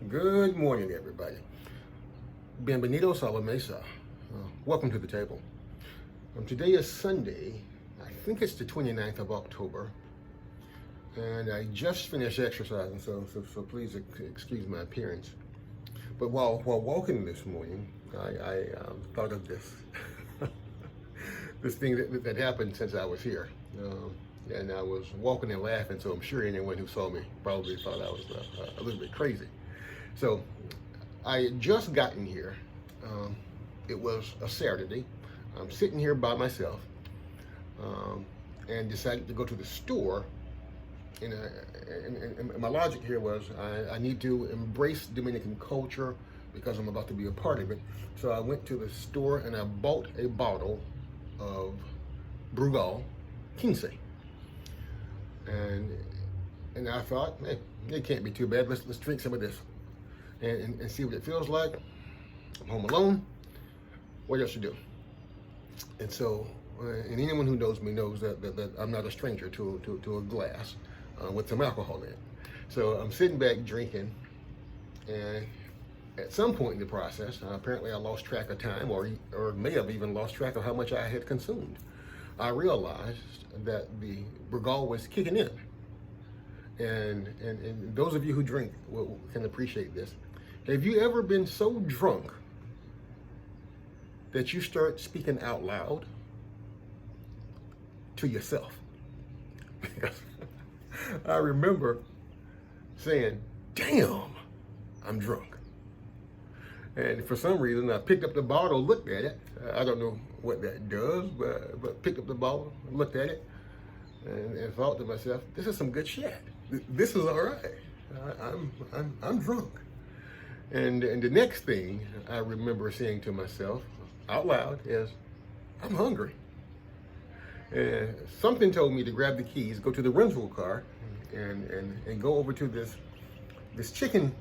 Good morning, everybody. Bienvenidos a la mesa. Welcome to the table. Today is Sunday. I think it's the 29th of October. And I just finished exercising, so please excuse my appearance. But while walking this morning, I thought of this this thing that happened since I was here. And I was walking and laughing, so I'm sure anyone who saw me probably thought I was a little bit crazy. So I had just gotten here. It was a Saturday. I'm sitting here by myself and decided to go to the store. And my logic here was I need to embrace Dominican culture because I'm about to be a part of it. So I went to the store and I bought a bottle of Brugal 15. And I thought, hey, it can't be too bad. Let's drink some of this and see what it feels like. I'm home alone. What else to do? And so, and anyone who knows me knows that I'm not a stranger to a glass with some alcohol in it. So I'm sitting back drinking, and at some point in the process, apparently I lost track of time, or may have even lost track of how much I had consumed. I realized that the Brugal was kicking in. And those of you who drink can appreciate this. Have you ever been so drunk that you start speaking out loud to yourself? Because I remember saying, damn, I'm drunk. And for some reason, I picked up the bottle, looked at it. I don't know what that does, but picked up the bottle, looked at it, and thought to myself, this is some good shit. This is all right. I'm drunk. And the next thing I remember saying to myself out loud is, I'm hungry. And something told me to grab the keys, go to the rental car, and go over to this chicken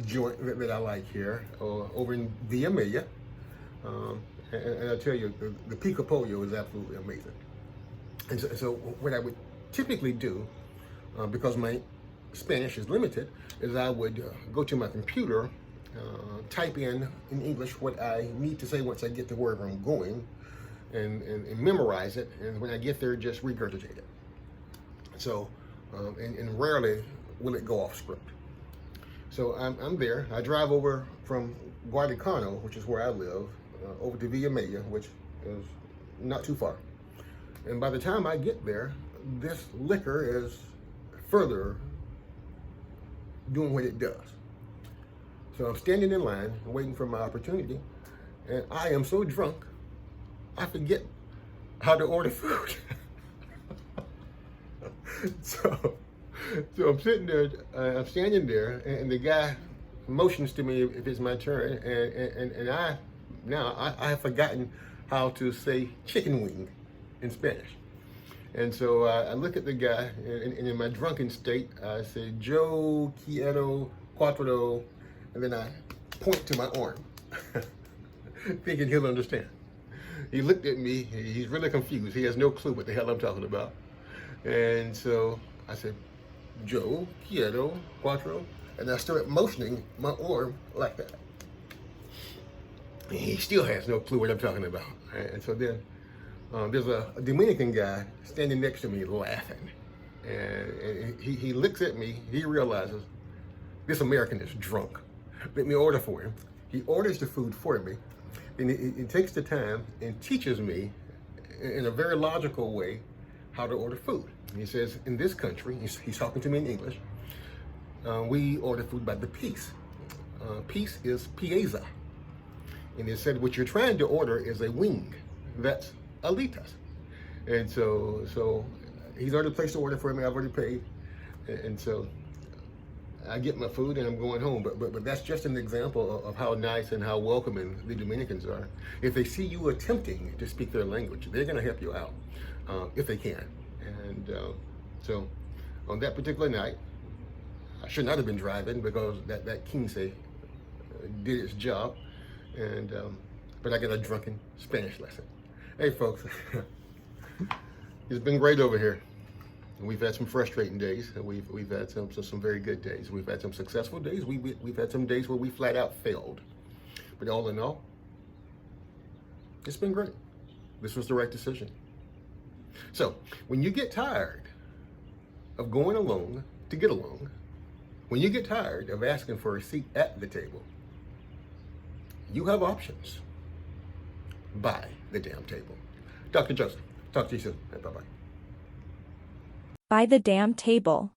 joint that I like here, over in Villa Maya. And I tell you, the pico pollo is absolutely amazing. And so what I would typically do, because my Spanish is limited, is I would go to my computer, type in English what I need to say once I get to wherever I'm going, and memorize it, and when I get there, just regurgitate it. So, and rarely will it go off script. So I'm there. I drive over from Guadalcanal, which is where I live, over to Villa Maya, which is not too far. And by the time I get there, this liquor is further doing what it does. So I'm standing in line, waiting for my opportunity, and I am so drunk, I forget how to order food. So I'm sitting there, I'm standing there, and the guy motions to me if it's my turn, and I have forgotten how to say chicken wing in Spanish. And so I look at the guy, and in my drunken state, I say, Joe quiero cuatro, and then I point to my arm, thinking he'll understand. He looked at me, he's really confused. He has no clue what the hell I'm talking about. And so I said, Joe quiero cuatro, and I started motioning my arm like that. He still has no clue what I'm talking about. And so then there's a Dominican guy standing next to me laughing. And he looks at me, he realizes this American is drunk. Let me order for him. He orders the food for me. And he takes the time and teaches me in a very logical way how to order food. He says, in this country, he's talking to me in English, we order food by the piece. Piece is pieza. And he said, what you're trying to order is a wing. That's alitas. And so he's already placed the order for me. I've already paid. And so I get my food and I'm going home. But that's just an example of how nice and how welcoming the Dominicans are. If they see you attempting to speak their language, they're going to help you out if they can. And so on that particular night, I should not have been driving because that 15 did its job. And but I got a drunken Spanish lesson. Hey folks, it's been great over here. We've had some frustrating days, and we've had some very good days. We've had some successful days. We've had some days where we flat out failed. But all in all, it's been great. This was the right decision. So when you get tired of going along to get along, when you get tired of asking for a seat at the table, you have options. Buy the damn table. Dr. Joseph, talk to you soon. Bye-bye. Buy the damn table.